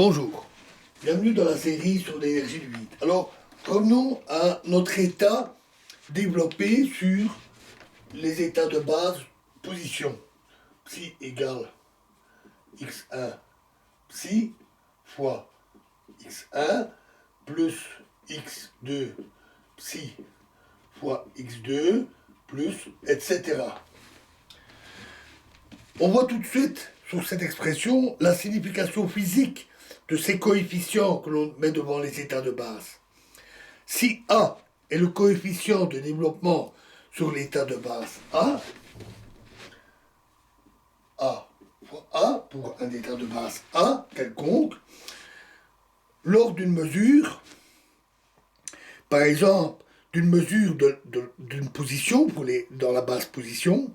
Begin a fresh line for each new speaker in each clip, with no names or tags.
Bonjour, bienvenue dans la série sur l'énergie du vide. Alors, revenons à notre état développé sur les états de base position. Psi égale x1 psi fois x1 plus x2 psi fois x2 plus etc. On voit tout de suite sur cette expression la signification physique de ces coefficients que l'on met devant les états de base. Si A est le coefficient de développement sur l'état de base A fois A pour un état de base A quelconque, lors d'une mesure, par exemple d'une mesure d'une position dans la base position,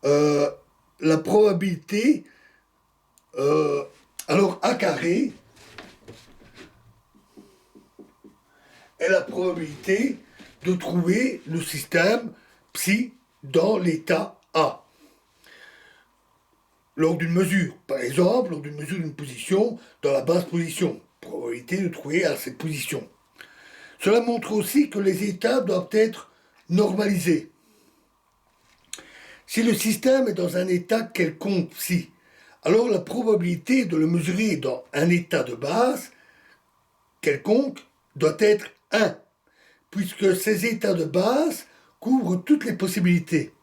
la probabilité, alors A carré est la probabilité de trouver le système psi dans l'état A. Lors d'une mesure, par exemple, lors d'une mesure d'une position dans la base position, probabilité de trouver à cette position. Cela montre aussi que les états doivent être normalisés. Si le système est dans un état quelconque psi, alors la probabilité de le mesurer dans un état de base quelconque doit être 1, puisque ces états de base couvrent toutes les possibilités.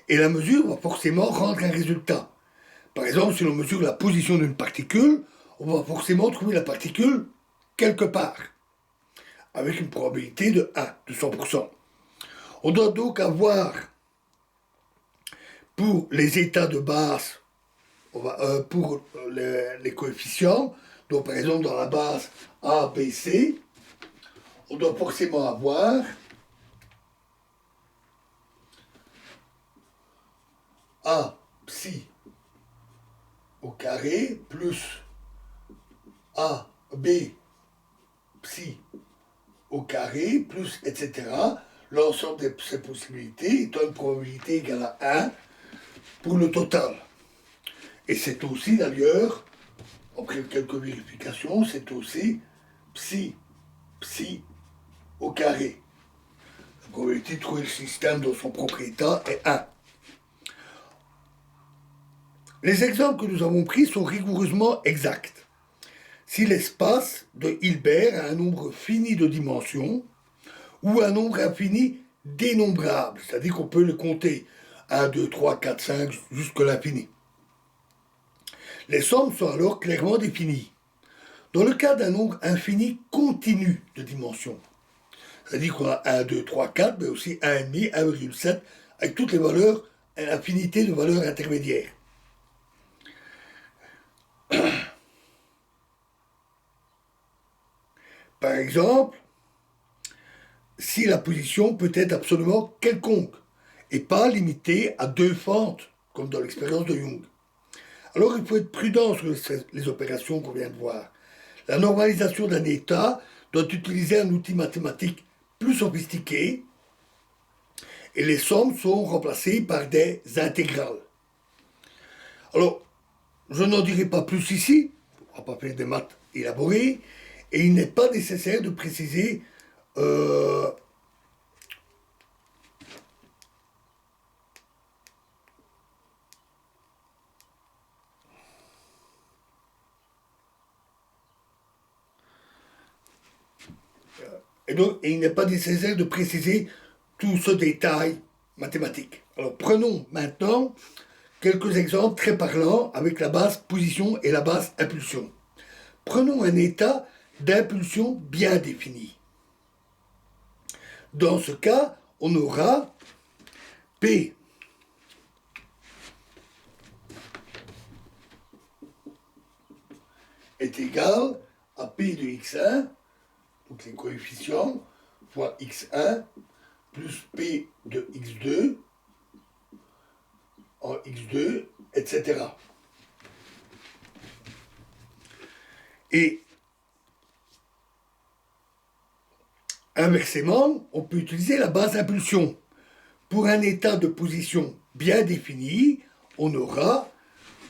Et la mesure va forcément rendre un résultat. Par exemple, si l'on mesure la position d'une particule, on va forcément trouver la particule quelque part, avec une probabilité de 1, de 100%. On doit donc avoir, pour les états de base, pour les coefficients, donc par exemple dans la base A, B, C, on doit forcément avoir A psi au carré plus A, B, psi au carré plus etc. L'ensemble de ces possibilités étant une probabilité égale à 1 pour le total. Et c'est aussi d'ailleurs, après quelques vérifications, c'est aussi psi au carré. La probabilité de trouver le système dans son propre état est 1. Les exemples que nous avons pris sont rigoureusement exacts. Si l'espace de Hilbert a un nombre fini de dimensions, ou un nombre infini dénombrable, c'est-à-dire qu'on peut le compter 1, 2, 3, 4, 5, jusqu'à l'infini. Les sommes sont alors clairement définies. Dans le cas d'un nombre infini continu de dimensions, c'est-à-dire qu'on a 1, 2, 3, 4, mais aussi 1,5, 1,7, avec toutes les valeurs, une infinité de valeurs intermédiaires. Par exemple, si la position peut être absolument quelconque, et pas limitée à 2 fentes, comme dans l'expérience de Young. Alors il faut être prudent sur les opérations qu'on vient de voir. La normalisation d'un état doit utiliser un outil mathématique plus sophistiqué, et les sommes sont remplacées par des intégrales. Alors, je n'en dirai pas plus ici, on ne va pas faire des maths élaborées, et il n'est pas nécessaire de préciser et il n'est pas nécessaire de préciser tout ce détail mathématique. Alors prenons maintenant quelques exemples très parlants avec la base position et la base impulsion. Prenons un état d'impulsion bien défini. Dans ce cas, on aura P est égal à P de x1, donc les coefficients, fois x1 plus P de x2 en x2, etc. Et inversement, on peut utiliser la base impulsion. Pour un état de position bien défini, on aura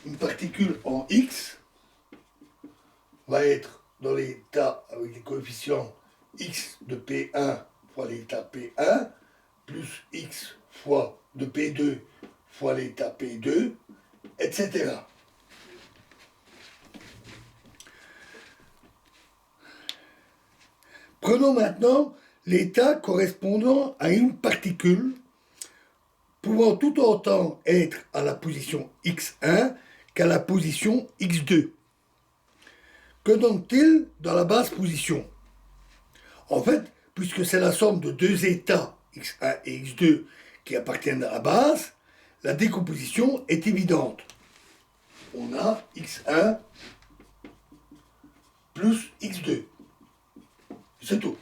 une particule en x va être dans l'état avec les coefficients x de P1 fois l'état P1 plus x fois de P2 fois l'état P2, etc. Prenons maintenant l'état correspondant à une particule pouvant tout autant être à la position x1 qu'à la position x2. Que donne-t-il dans la basse position? En fait, puisque c'est la somme de deux états, x1 et x2, qui appartiennent à la base, la décomposition est évidente. On a x1 plus x2. C'est tout.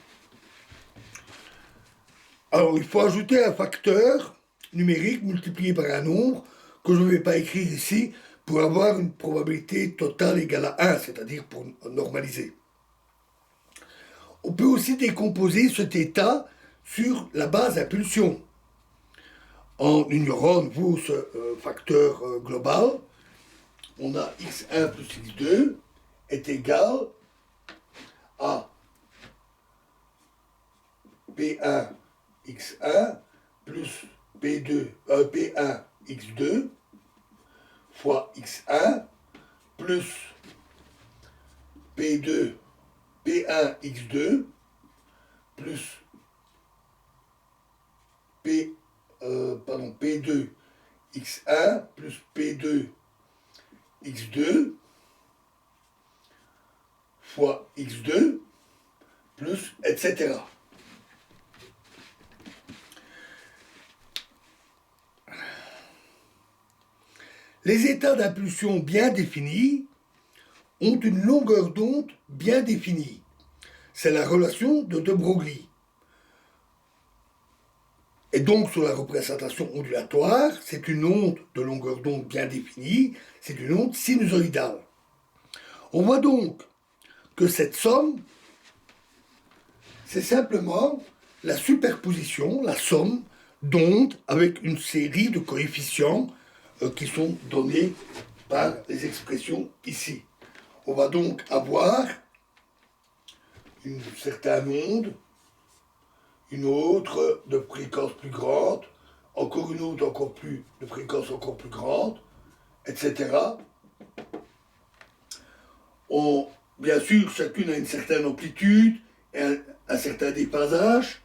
Alors, il faut ajouter un facteur numérique multiplié par un nombre que je ne vais pas écrire ici pour avoir une probabilité totale égale à 1, c'est-à-dire pour normaliser. On peut aussi décomposer cet état sur la base impulsion. En ignorant vous ce facteur global, on a x1 plus x2 est égal à P1 x1 plus P1 x2 fois x1 plus P1 x2 plus P2 x1 plus P2 x2 fois x2 plus etc. Les états d'impulsion bien définis ont une longueur d'onde bien définie. C'est la relation de De Broglie. Et donc, sur la représentation ondulatoire, c'est une onde de longueur d'onde bien définie, c'est une onde sinusoïdale. On voit donc que cette somme, c'est simplement la superposition, la somme d'ondes avec une série de coefficients qui sont donnés par les expressions ici. On va donc avoir une certaine onde, une autre de fréquence plus grande, encore une autre de fréquence encore plus grande, etc. Bien sûr, chacune a une certaine amplitude, un certain déphasage,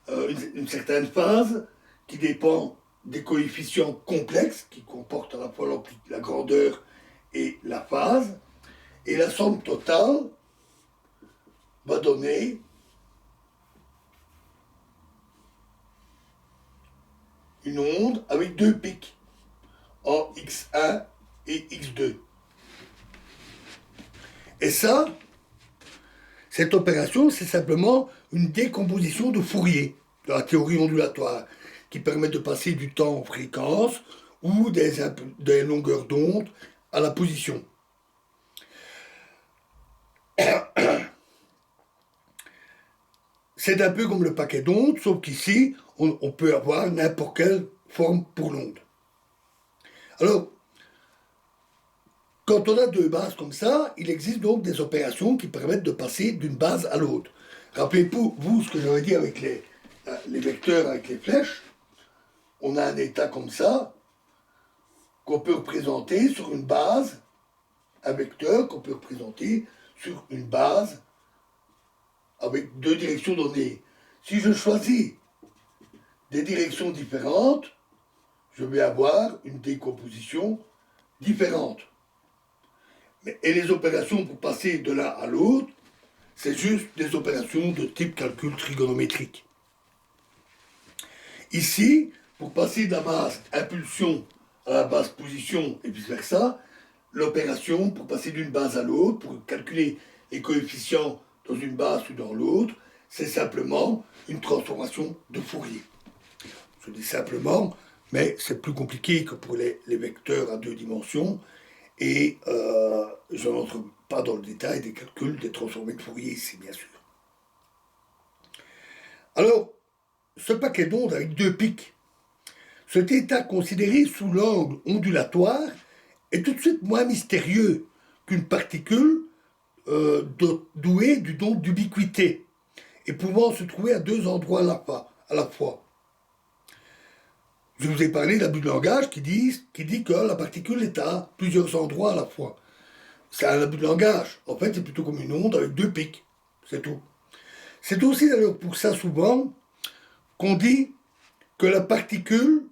une certaine phase qui dépend des coefficients complexes qui comportent à la fois la grandeur et la phase. Et la somme totale va donner une onde avec deux pics en x1 et x2. Et ça, cette opération, c'est simplement une décomposition de Fourier, de la théorie ondulatoire, qui permet de passer du temps en fréquence ou des longueurs d'onde à la position. C'est un peu comme le paquet d'ondes, sauf qu'ici, on peut avoir n'importe quelle forme pour l'onde. Alors, quand on a deux bases comme ça, il existe donc des opérations qui permettent de passer d'une base à l'autre. Rappelez-vous ce que j'avais dit avec les vecteurs, avec les flèches. On a un état comme ça, qu'on peut représenter sur une base, un vecteur qu'on peut représenter sur une base avec deux directions données. Si je choisis des directions différentes, je vais avoir une décomposition différente. Et les opérations pour passer de l'un à l'autre, c'est juste des opérations de type calcul trigonométrique. Ici, pour passer de la base impulsion à la base position et vice-versa, l'opération pour passer d'une base à l'autre, pour calculer les coefficients dans une base ou dans l'autre, c'est simplement une transformation de Fourier. Je dis simplement, mais c'est plus compliqué que pour les vecteurs à deux dimensions, et je n'entre pas dans le détail des calculs des transformés de Fourier ici, bien sûr. Alors, ce paquet d'ondes avec deux pics, cet état considéré sous l'angle ondulatoire est tout de suite moins mystérieux qu'une particule doué du don d'ubiquité et pouvant se trouver à deux endroits à la fois. Je vous ai parlé d'abus de langage qui dit que la particule est à plusieurs endroits à la fois. C'est un abus de langage. En fait, c'est plutôt comme une onde avec deux pics. C'est tout. C'est aussi d'ailleurs pour ça souvent qu'on dit que la particule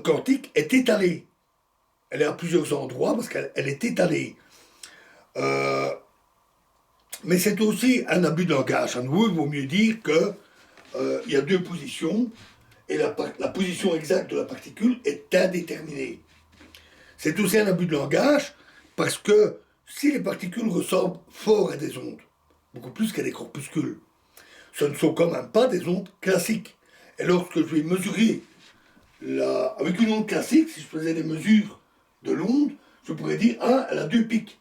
quantique est étalée. Elle est à plusieurs endroits parce qu'elle est étalée. Mais c'est aussi un abus de langage. À nouveau, il vaut mieux dire que il y a deux positions et la position exacte de la particule est indéterminée. C'est aussi un abus de langage parce que si les particules ressemblent fort à des ondes, beaucoup plus qu'à des corpuscules, ce ne sont quand même pas des ondes classiques. Et lorsque je vais mesurer avec une onde classique, si je faisais des mesures de l'onde, je pourrais dire, ah, elle a deux pics.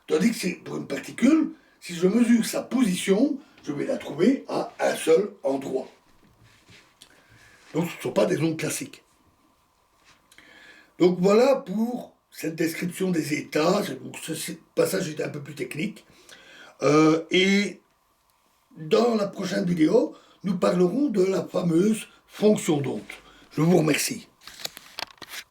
Tandis que c'est pour une particule, si je mesure sa position, je vais la trouver à un seul endroit. Donc ce ne sont pas des ondes classiques. Donc voilà pour cette description des états. Ce passage est un peu plus technique. Et dans la prochaine vidéo, nous parlerons de la fameuse fonction d'onde. Je vous remercie.